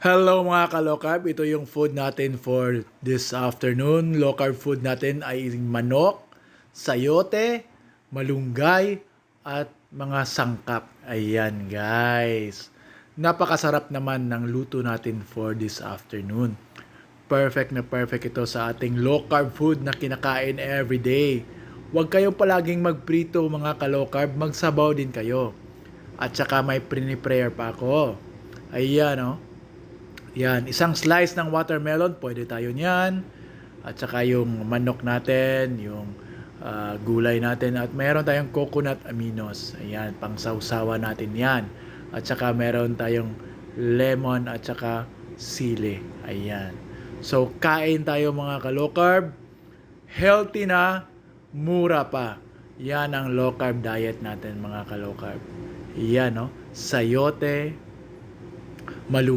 Hello mga ka-low carb, ito yung food natin for this afternoon. Low carb food natin ay manok, sayote, malunggay, at mga sangkap. Ayan guys. Napakasarap naman ng luto natin for this afternoon. Perfect na perfect ito sa ating low carb food na kinakain every day. Huwag kayong palaging magprito mga ka-low carb, magsabaw din kayo. At saka may prepare pa ako. Ayan oh. Yan, isang slice ng watermelon, pwede tayo niyan. At saka yung manok natin, yung gulay natin. At meron tayong coconut aminos. Ayan, pang sausawa natin yan. At saka meron tayong lemon at saka sili. Ayan. So, kain tayo mga ka-low carb. Healthy na, mura pa. Yan ang low carb diet natin mga ka-low carb. Yan, no? Sayote, malunggay.